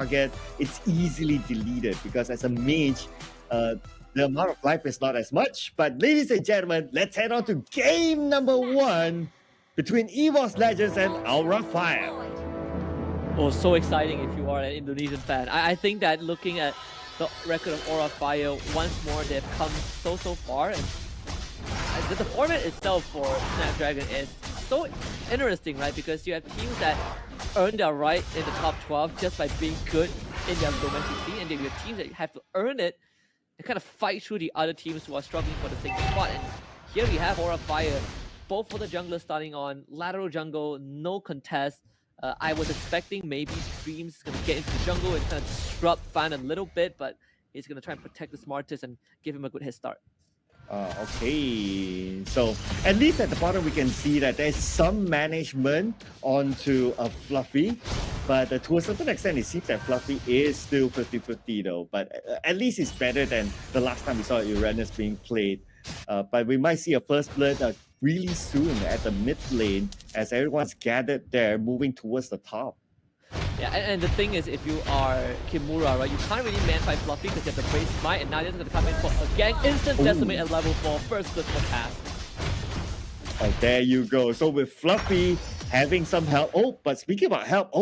target, it's easily deleted because as a mage, the amount of life is not as much. But ladies and gentlemen, let's head on to game number 1 between Evos Legends and Aura Fire. Oh, so exciting if you are an Indonesian fan. I think that looking at the record of Aura Fire, once more they've come so far. And the format itself for Snapdragon is so interesting, right? Because you have teams that earn their right in the top 12 just by being good in their domestic scene, and then you have teams that have to earn it and kind of fight through the other teams who are struggling for the same spot. And here we have Aura Fire, both for the junglers starting on lateral jungle, no contest. I was expecting maybe Dreams is going to get into the jungle and kind of disrupt Fan a little bit, but he's going to try and protect the Smartest and give him a good head start. Okay, so at least at the bottom we can see that there's some management onto a Fluffy, but to a certain extent it seems that Fluffy is still 50-50 though, but at least it's better than the last time we saw Uranus being played. But we might see a first blood really soon at the mid lane as everyone's gathered there moving towards the top. Yeah, and the thing is, if you are Kimura, right, you can't really man-fight Fluffy because you have the Brave Smite, and now they're going to come in for a gang instant decimate at level 4, first good for pass. Oh, there you go. So with Fluffy having some help. Oh, but speaking about help,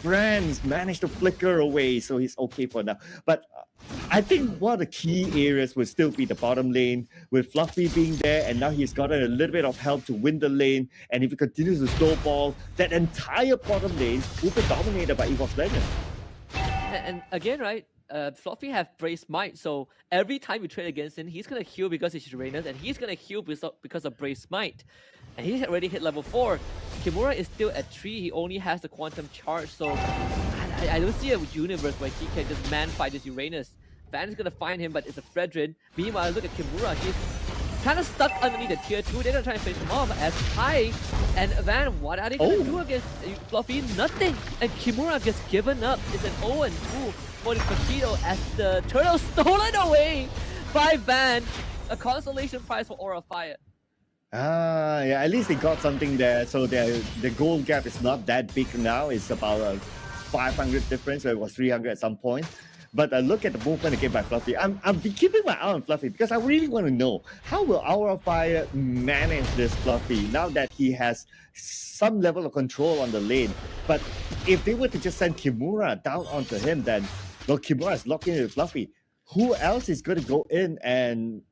Brands managed to flicker away, so he's okay for now. But I think one of the key areas would still be the bottom lane, with Fluffy being there, and now he's gotten a little bit of help to win the lane. And if he continues to snowball, that entire bottom lane will be dominated by Evos Legends. And again, right, Fluffy have Brave Smite, so every time you trade against him, he's going to heal because he's Uranus, and he's going to heal because of Brave Smite. And he's already hit level 4. Kimura is still at 3, he only has the Quantum Charge, so I don't see a universe where he can just man-fight this Uranus. Van is going to find him, but it's a Fredrin. Meanwhile, look at Kimura, he's kind of stuck underneath the tier 2. They're going to try and finish him off as Kai and Van, what are they going to do against Fluffy? Nothing! And Kimura gets given up. It's an 0-2 for the Paquito as the turtle stolen away by Van. A consolation prize for Aura Fire. Yeah, at least they got something there. So the goal gap is not that big now. It's about a 500 difference, where it was 300 at some point. But look at the movement again by Fluffy. I'm keeping my eye on Fluffy because I really want to know how will Aura Fire manage this Fluffy now that he has some level of control on the lane. But if they were to just send Kimura down onto him, then well, Kimura is locked in with Fluffy. Who else is going to go in and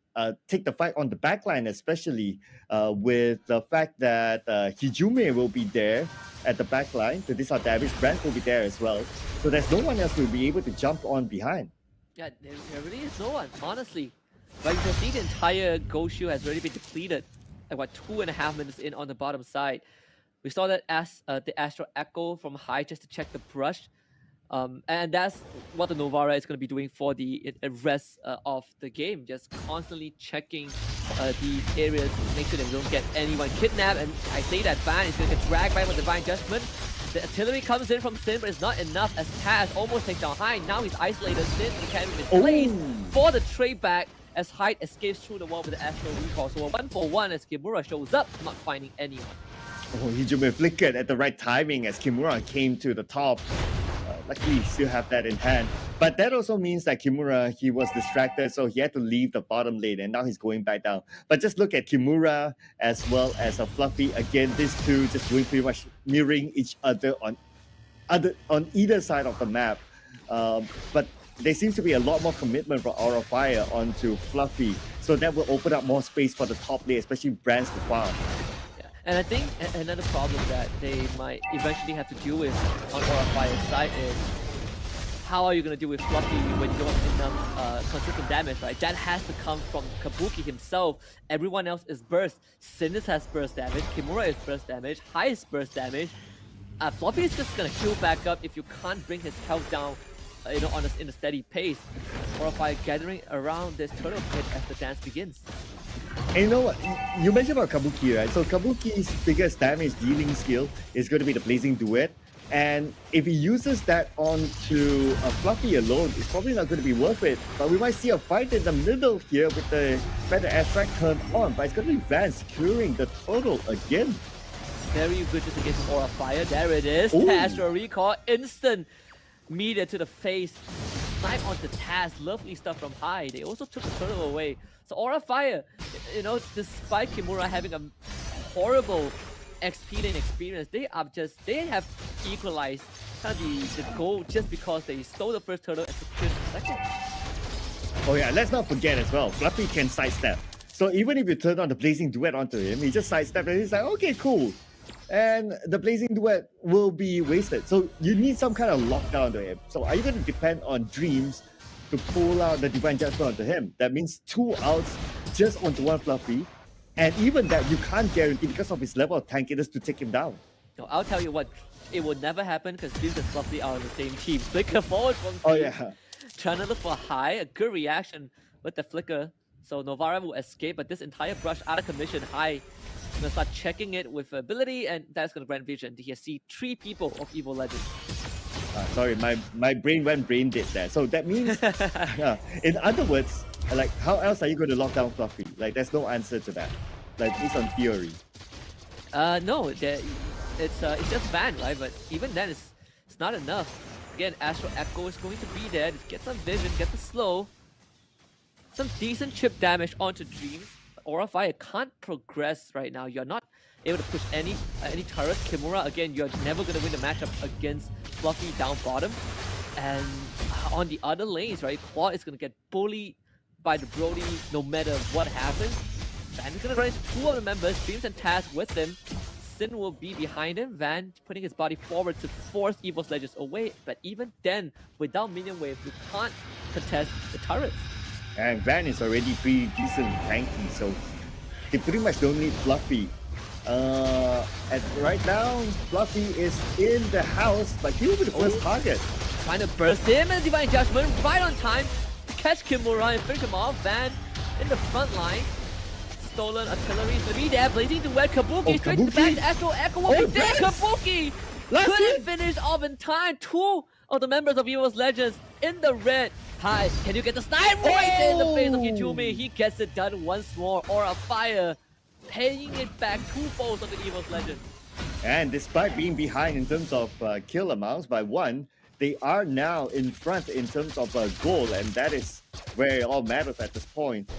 take the fight on the backline, especially with the fact that Hijume will be there at the backline to dish out damage. Brand will be there as well. So there's no one else who will be able to jump on behind. Yeah, there really is no one, honestly. But you can see the entire Ghost Shield has already been depleted at what, 2.5 minutes in on the bottom side. We saw that as the Astral Echo from high just to check the brush. And that's what the Novara is going to be doing for the rest of the game. Just constantly checking the areas to make sure they don't get anyone kidnapped. And I say that Van is going to get dragged by with Divine Judgment. The artillery comes in from Sin, but it's not enough as Taz almost takes down Hyde. Now he's isolated. Sin can be placed for the trade back as Hyde escapes through the wall with the Astral Recall. So a 1-for-1 as Kimura shows up, not finding anyone. Oh, Hijume flickered at the right timing as Kimura came to the top. Luckily, still have that in hand. But that also means that Kimura, he was distracted, so he had to leave the bottom lane, and now he's going back down. But just look at Kimura as well as a Fluffy. Again, these two just doing pretty much mirroring each other on either side of the map. But there seems to be a lot more commitment from Aura Fire onto Fluffy. So that will open up more space for the top lane, especially Brands to farm. And I think another problem that they might eventually have to deal with on Aura Fire's side is how are you going to deal with Fluffy when you don't have enough consistent damage, right? That has to come from Kabuki himself. Everyone else is burst. Sinus has burst damage. Kimura is burst damage. High is burst damage. Fluffy is just going to heal back up if you can't bring his health down in a steady pace. Aura Fire gathering around this turtle pit as the dance begins. And you know what? You mentioned about Kabuki, right? So Kabuki's biggest damage dealing skill is going to be the Blazing Duet. And if he uses that onto a Fluffy alone, it's probably not going to be worth it. But we might see a fight in the middle here with the Better Abstract turned on. But it's going to be Van securing the total again. Very good just against Aura Fire. There it is. Astral Recall. Instant meter to the face. Snipe onto Taz. Lovely stuff from High. They also took the turtle away. So Aura Fire, you know, despite Kimura having a horrible XP lane experience, they have equalized kind of the goal just because they stole the first turtle and secured the second. Oh yeah, let's not forget as well, Fluffy can sidestep. So even if you turn on the Blazing Duet onto him, he just sidesteps and he's like, okay, cool. And the Blazing Duet will be wasted. So you need some kind of lockdown to him. So are you going to depend on Dreams to pull out the Divine Judgment onto him? That means 2 outs just onto one Fluffy. And even that you can't guarantee because of his level of tankiness to take him down. No, I'll tell you what, it will never happen because Dreams and Fluffy are on the same team. Flicker forward from team. Oh yeah. Trying to look for High, a good reaction with the Flicker. So Novara will escape, but this entire brush out of commission. High gonna start checking it with ability, and that's gonna grant vision. He see 3 people of Evil Legend. Sorry, my brain went brain dead there. So that means, in other words, like how else are you going to lock down Fluffy? Like there's no answer to that. Like based on theory. No, it's just Van, right? But even then, it's not enough. Again, Astral Echo is going to be there. Get some vision, get the slow. Some decent chip damage onto Dreams. Aura Fire can't progress right now. You're not able to push any turrets. Kimura, again, you're never going to win the matchup against Fluffy down bottom. And on the other lanes, right, Quad is going to get bullied by the Brody no matter what happens. Van is going to run into 2 of the members, Dreams and Taz with him. Sin will be behind him. Van putting his body forward to force Evos Legends away. But even then, without minion wave, you can't contest the turrets. And Van is already pretty decent tanky, so they pretty much don't need Fluffy. And right now, Fluffy is in the house, but he will be the first target. Trying to burst him and Divine Judgment right on time to catch Kimura and finish him off. Van in the front line. Stolen artillery is gonna be there. Blazing Duet, Kabuki straight to the back. Echo will be there. Kabuki couldn't finish off in time. 2 of the members of Evos Legends in the red. High, can you get the snipe right in the face of Hijumi? He gets it done once more. Aura Fire paying it back 2-fold of the Evos Legends. And despite being behind in terms of kill amounts by 1, they are now in front in terms of goal, and that is where it all matters at this point.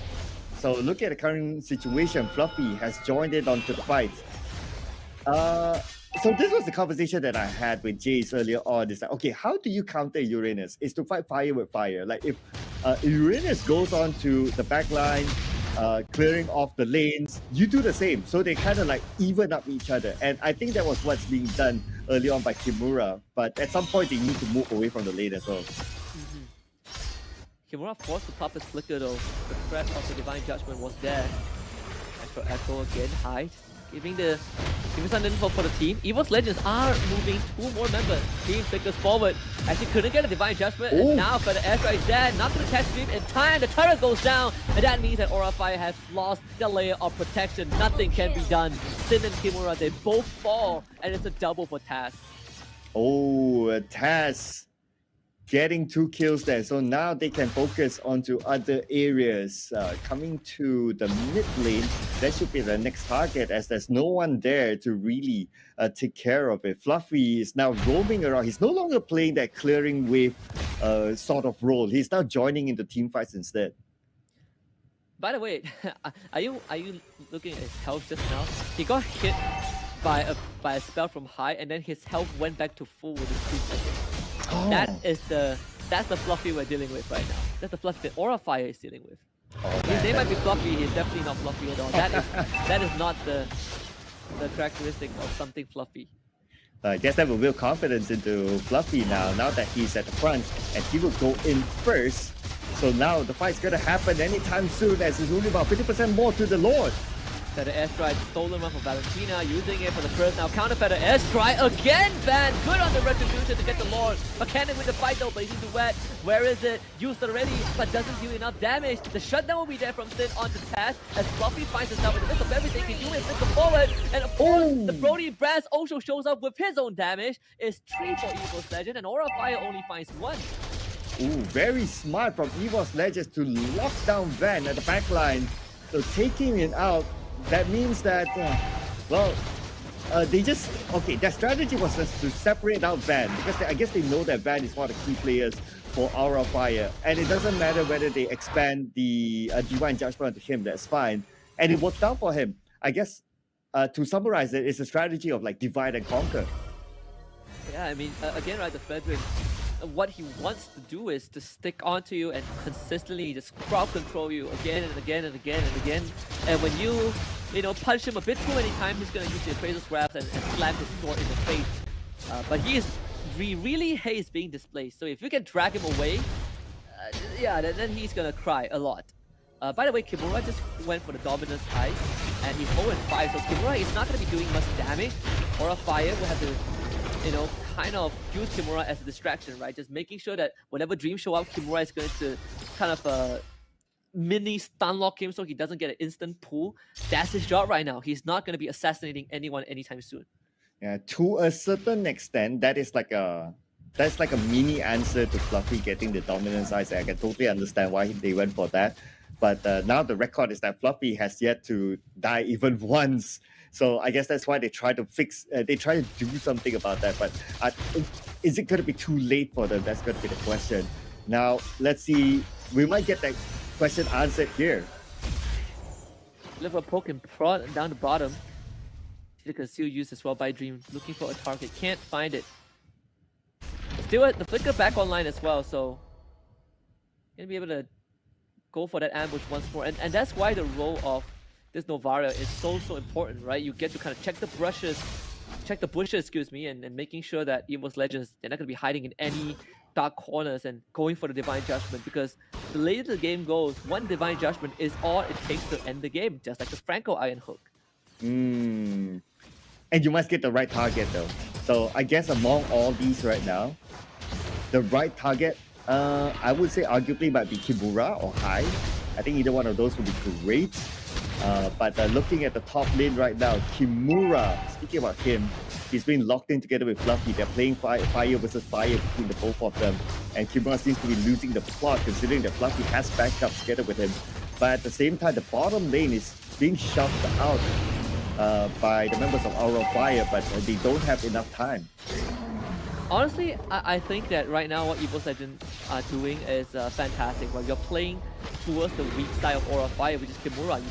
So look at the current situation. Fluffy has joined in onto the fight. So this was the conversation that I had with Jace earlier on. It's like, okay, how do you counter Uranus? Is to fight fire with fire. Like if Uranus goes on to the back line, clearing off the lanes, you do the same. So they kind of like even up each other. And I think that was what's being done early on by Kimura. But at some point, they need to move away from the lane as well. Kimura forced to pop his Flicker though. The threat of the Divine Judgment was there. Astral Echo again, High. Giving some info for the team. Evos Legends are moving 2 more members. Team Flickers forward. Actually couldn't get a Divine Judgment. And now for the airstrike is dead. Not going to catch Dream in time. The turret goes down. And that means that Aura Fire has lost the layer of protection. Nothing can be done. Sin and Kimura, they both fall. And it's a double for Taz. Oh, Taz getting 2 kills there. So now they can focus onto other areas. Coming to the mid lane, that should be the next target as there's no one there to really take care of it. Fluffy is now roaming around. He's no longer playing that clearing wave sort of role. He's now joining into team fights instead. By the way, are you looking at his health just now? He got hit by a spell from High, and then his health went back to full with his 2 seconds. Oh. That's the Fluffy we're dealing with right now. That's the Fluffy that Aura Fire is dealing with. Oh, His name might be Fluffy, he's definitely not Fluffy at all. That is not the characteristic of something Fluffy. I guess that will build confidence into Fluffy now that he's at the front, and he will go in first. So now the fight's gonna happen anytime soon, as it's only about 50% more to the Lord. The airstrike, stolen one from Valentina, using it for the first now. Counter feather airstrike again, Van. Good on the retribution to get the Lord. But can it win the fight though? Blazing Duet. Where is it? Used already, but doesn't do enough damage. The shutdown will be there from Sin onto Taz as Fluffy finds himself in the midst of everything. Hijumi flips forward, and of course, the Brody Brass also shows up with his own damage. It's 3 for Evos Legend, and Aura Fire only finds 1. Ooh, very smart from Evos Legends to lock down Van at the back line. So taking it out, that means that, well, they just their strategy was just to separate out Van because I guess they know that Van is one of the key players for Aura of Fire, and it doesn't matter whether they expand the Divine Judgment to him. That's fine, and it worked out for him. I guess to summarize it, it's a strategy of like divide and conquer. Yeah, I mean, again, right, the Frederick, what he wants to do is to stick onto you and consistently just crowd control you again and again and again and again. And when you punch him a bit too many times, he's gonna use the Appraiser's grabs and slam his sword in the face. But he really hates being displaced. So if you can drag him away, yeah, then he's gonna cry a lot. By the way, Kimura just went for the Dominance Ice, and he's 0-5, so Kimura is not gonna be doing much damage. Aura Fire will have to kind of use Kimura as a distraction, right? Just making sure that whenever dreams show up, Kimura is going to kind of mini stun lock him so he doesn't get an instant pull. That's his job right now. He's not going to be assassinating anyone anytime soon. Yeah, to a certain extent, that's like a mini answer to Fluffy getting the Dominance Ice. I can totally understand why they went for that. But now the record is that Fluffy has yet to die even once. So I guess that's why they try to they try to do something about that. But is it going to be too late for them? That's going to be the question. Now, let's see. We might get that question answered here. Liver poke and prod down the bottom. The conceal used as well by Dream. Looking for a target. Can't find it. Still at the flicker back online as well. So gonna be able to go for that ambush once more. And that's why the role of this Novaria is so important, right? You get to kind of check the bushes, and making sure that Evos Legends, they're not going to be hiding in any dark corners and going for the Divine Judgment, because the later the game goes, one Divine Judgment is all it takes to end the game, just like the Franco Iron Hook. And you must get the right target though. So I guess among all these right now, the right target, I would say arguably might be Kimura or Hai. I think either one of those would be great. But looking at the top lane right now, Kimura, speaking about him, he's been locked in together with Fluffy. They're playing fire versus fire between the both of them. And Kimura seems to be losing the plot considering that Fluffy has backed up together with him. But at the same time, the bottom lane is being shoved out by the members of Aura of Fire, but they don't have enough time. Honestly, I think that right now what Evos Legends are doing is fantastic. While you're playing towards the weak side of Aura of Fire, which is Kimura,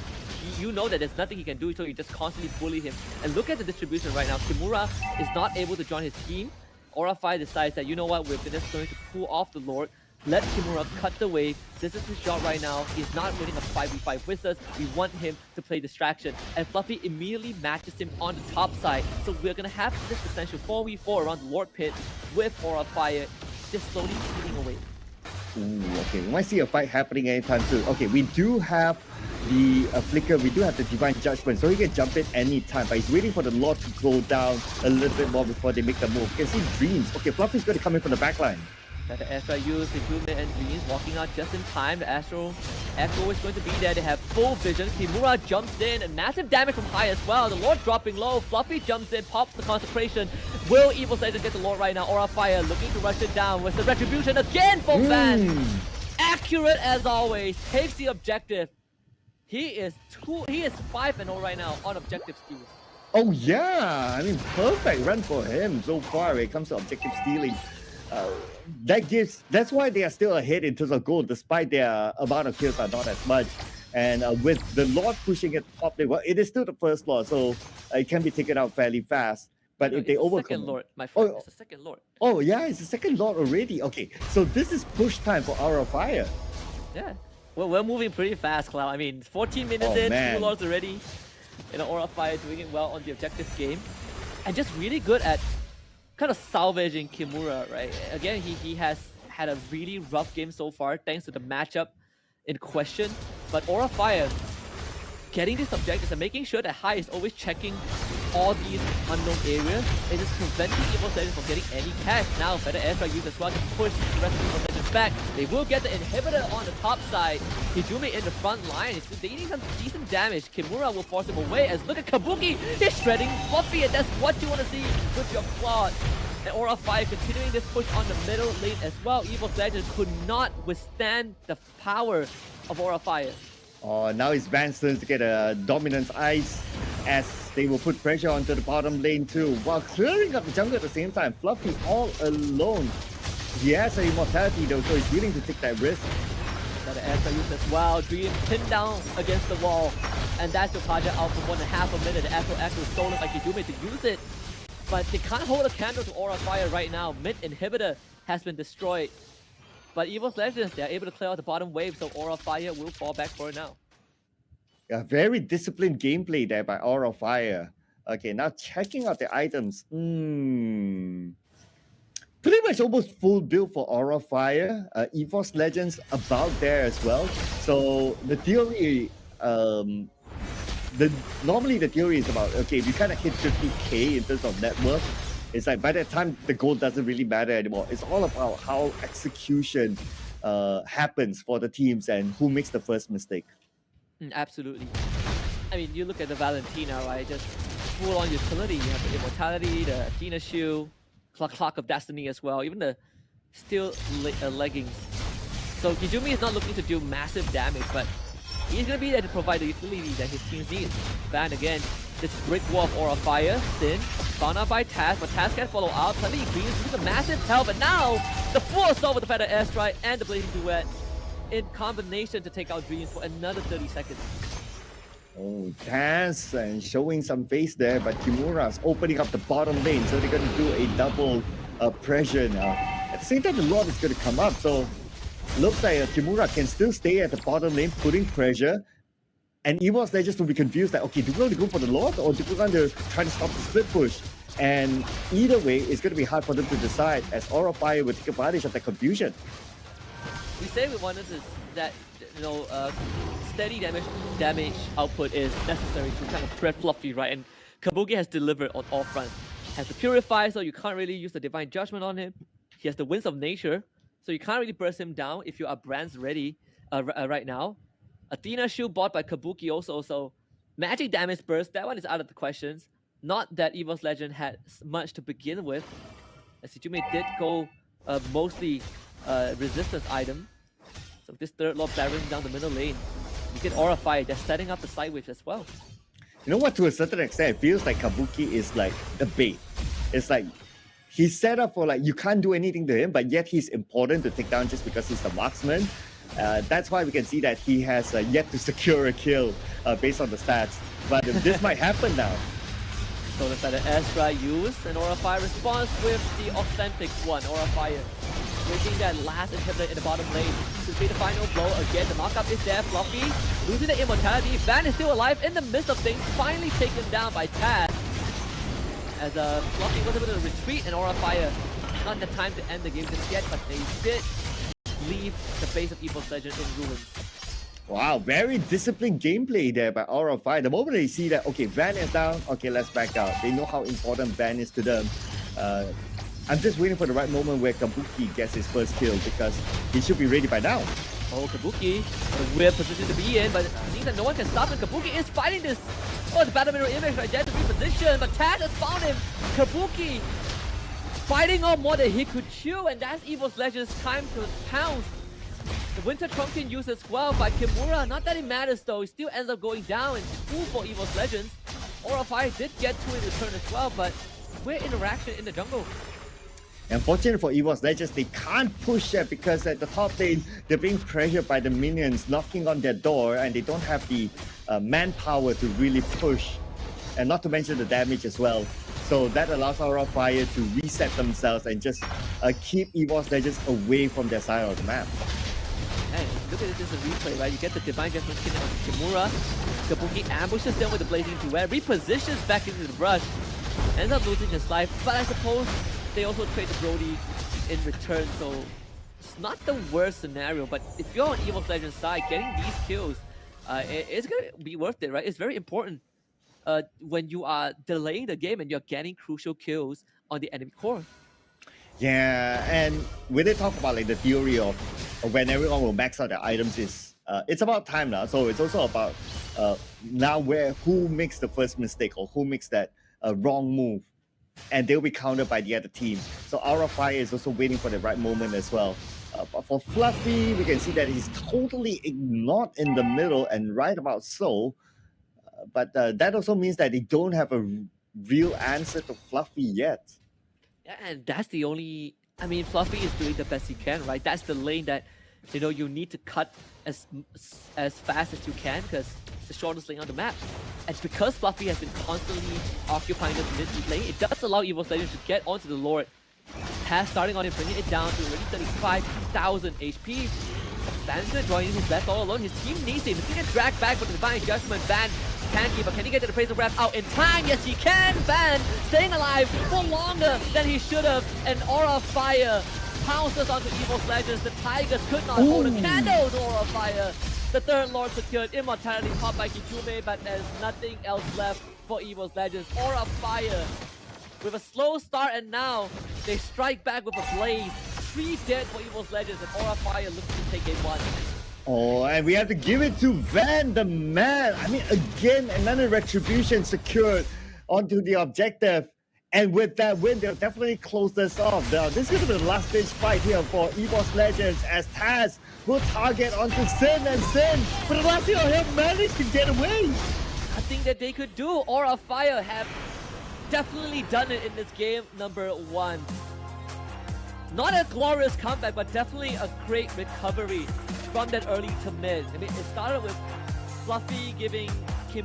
you know that there's nothing he can do, so you just constantly bully him. And look at the distribution right now. Kimura is not able to join his team. Aura of Fire decides that, you know what, we're just going to pull off the Lord. Let Kimura cut the wave. This is his job right now. He's not winning a 5v5 with us. We want him to play distraction. And Fluffy immediately matches him on the top side. So we're going to have this essential 4v4 around the Lord Pit with Aura of Fire just slowly eating away. Ooh, okay, we might see a fight happening anytime soon. Okay, we do have the flicker, we do have the Divine Judgment, so he can jump in anytime, but he's waiting for the Lord to go down a little bit more before they make the move. You can see Dreams. Okay, Fluffy's going to come in from the backline. That the Astra use the Jume and Dreams walking out just in time. The Astro Echo is going to be there. They have full vision. Kimura jumps in and massive damage from High as well. The Lord dropping low. Fluffy jumps in, pops the Consecration. Will Evos Legends get the Lord right now? Aura Fire looking to rush it down with the Retribution again from Van. Accurate as always. Takes the objective. He is 5-0 right now on objective steals. Oh yeah, I mean perfect run for him so far when it comes to objective stealing. That's why they are still ahead in terms of goal, despite their amount of kills are not as much. And with the Lord pushing it top, well, it is still the first Lord, so it can be taken out fairly fast. But if they overcome, second Lord, my friend, it's the second Lord. Oh yeah, it's the second Lord already. Okay, so this is push time for Aura of Fire. Yeah, well, we're moving pretty fast, Cloud. I mean, 14 minutes in, man. 2 Lords already. Aura of Fire doing it well on the objective game, and just really good at kind of salvaging Kimura, right? Again, he has had a really rough game so far thanks to the matchup in question. But Aura Fire getting these objectives and making sure that High is always checking all these unknown areas. It is preventing Evos Legends from getting any cash. Now, better airstrike use as well to push the rest of Evos Legends back. They will get the inhibitor on the top side. Hijumi in the front line. They need some decent damage. Kimura will force him away as look at Kabuki. He's shredding Fluffy, and that's what you want to see with your plot. And Aura Fire continuing this push on the middle lane as well. Evos Legends could not withstand the power of Aura Fire. Oh, now it's Van's turn to get a Dominance Ice. as they will put pressure onto the bottom lane too, while clearing up the jungle at the same time. Fluffy all alone. He has an immortality though, so he's willing to take that risk. The air used as well. Dream pinned down against the wall. And that's the project out for 1.5 minute. The Echo is stolen by Kijume to use it. But they can't hold a candle to Aura Fire right now. Mid inhibitor has been destroyed. But Evos Legends, they're able to clear out the bottom wave, so Aura Fire will fall back for it now. Yeah, very disciplined gameplay there by Aura Fire. Okay, now checking out the items. Pretty much almost full build for Aura Fire. Evos Legends about there as well. So the theory, normally the theory is about, okay, if you kind of hit 50k in terms of net worth, it's like by that time the goal doesn't really matter anymore. It's all about how execution happens for the teams and who makes the first mistake. Absolutely. I mean, you look at the Valentina, right? Just full on utility. You have the Immortality, the Athena Shield, Clock of Destiny as well, even the Steel Leggings. So Kijume is not looking to do massive damage, but he's going to be there to provide the utility that his team needs. Van again, this brick wall of Aura Fire, Sin, found out by Taz, but Taz can't follow out. Suddenly he brings a massive help, but now the full assault with the Feather Airstrike and the Blazing Duet in combination to take out Dreams for another 30 seconds. Oh, Taz and showing some face there, but Kimura's opening up the bottom lane, so they're going to do a double pressure now. At the same time, the Lord is going to come up, so looks like Kimura can still stay at the bottom lane, putting pressure. And Evos Legends will be confused that, okay, do we want to go for the Lord or do we want to try to stop the split push? And either way, it's going to be hard for them to decide as Aura Fire will take advantage of that confusion. We say we wanted that, steady damage output is necessary to kind of spread Fluffy, right? And Kabuki has delivered on all fronts. Has the Purify, so you can't really use the Divine Judgment on him. He has the Winds of Nature, so you can't really burst him down if you are brands ready right now. Athena Shield bought by Kabuki also, so magic damage burst, that one is out of the questions. Not that Evos Legend had much to begin with. As Kijume did go mostly resistance item. So this third Lord barreling down the middle lane. You get Aura Fire, they're setting up the side waves as well. You know what, to a certain extent, it feels like Kabuki is like the bait. It's like he's set up for like, you can't do anything to him, but yet he's important to take down just because he's the marksman. That's why we can see that he has yet to secure a kill based on the stats. But this might happen now. So the Feather Airstrike used, and Aura Fire responds with the authentic one, Aura Fire. Breaking that last inhibitor in the bottom lane to see the final blow again. The markup is there, Fluffy losing the immortality. Van is still alive in the midst of things, finally taken down by Taz. As Fluffy was able to retreat, and Aura Fire, not the time to end the game just yet, but they did leave the base of Evos Legend in ruins. Wow, very disciplined gameplay there by Aura Fire. The moment they see that, okay, Van is down, okay, let's back out. They know how important Van is to them. I'm just waiting for the right moment where Kabuki gets his first kill because he should be ready by now. Oh, Kabuki, a weird position to be in, but it seems that no one can stop him. Kabuki is fighting this. Oh, the battle mirror image right there to reposition, but Taz has found him. Kabuki fighting on more than he could chew, and that's Evos Legends' time to pounce. The Winter Trunking used as well by Kimura. Not that it matters though, he still ends up going down in full for Evos Legends. Aura Fire did get to in return as well, but weird interaction in the jungle. Unfortunately for Evos Legends, they can't push that because at the top lane, they're being pressured by the minions knocking on their door and they don't have the manpower to really push. And not to mention the damage as well. So that allows Aura Fire to reset themselves and just keep Evos Legends away from their side of the map. Hey, look at this as a replay, right? You get the Divine Judgment Kitten on Kimura. Kabuki ambushes them with the Blazing Duet, repositions back into the brush, ends up losing his life, but I suppose they also trade the Brody in return, so it's not the worst scenario, but if you're on Evos Legends side, getting these kills, it's gonna be worth it, right? It's very important when you are delaying the game and you're getting crucial kills on the enemy core. Yeah, and when they talk about like the theory of when everyone will max out their items, is it's about time now. So it's also about now who makes the first mistake or who makes that wrong move, and they'll be countered by the other team. So Aura Fire is also waiting for the right moment as well. But for Fluffy, we can see that he's totally ignored in the middle, and right about so, but that also means that they don't have a real answer to Fluffy yet. Yeah, and that's the only. I mean, Fluffy is doing the best he can, right? That's the lane that you need to cut as fast as you can because it's the shortest lane on the map. And because Fluffy has been constantly occupying this mid lane, it does allow Evos Legends to get onto the Lord. Taz starting on him, bringing it down to already 35,000 HP. Banjo joining his left all alone. His team needs him. He's going to get dragged back, but the Divine Judgment Ban can't keep. But can he get to the Praise of Wrath out in time? Yes, he can. Ban staying alive for longer than he should have. And Aura of Fire pounces onto Evos Legends. The Tigers could not hold a candle to Aura of Fire. The third Lord secured. Immortality popped by Kichume, but there's nothing else left for Evos Legends. Aura of Fire with a slow start, and now they strike back with a blaze. 3 dead for Evos Legends, and Aura of Fire looks to take game 1. Oh, and we have to give it to Van, the man. I mean, again, another retribution secured onto the objective. And with that win, they'll definitely close this off. Now, this is going to be the last stage fight here for Evos Legends as Taz will target onto Sin, and Sin, but the last thing on him managed to get away. Nothing that they could do. Aura of Fire have definitely done it in this game number 1. Not a glorious comeback, but definitely a great recovery from that early to mid. I mean, it started with Fluffy giving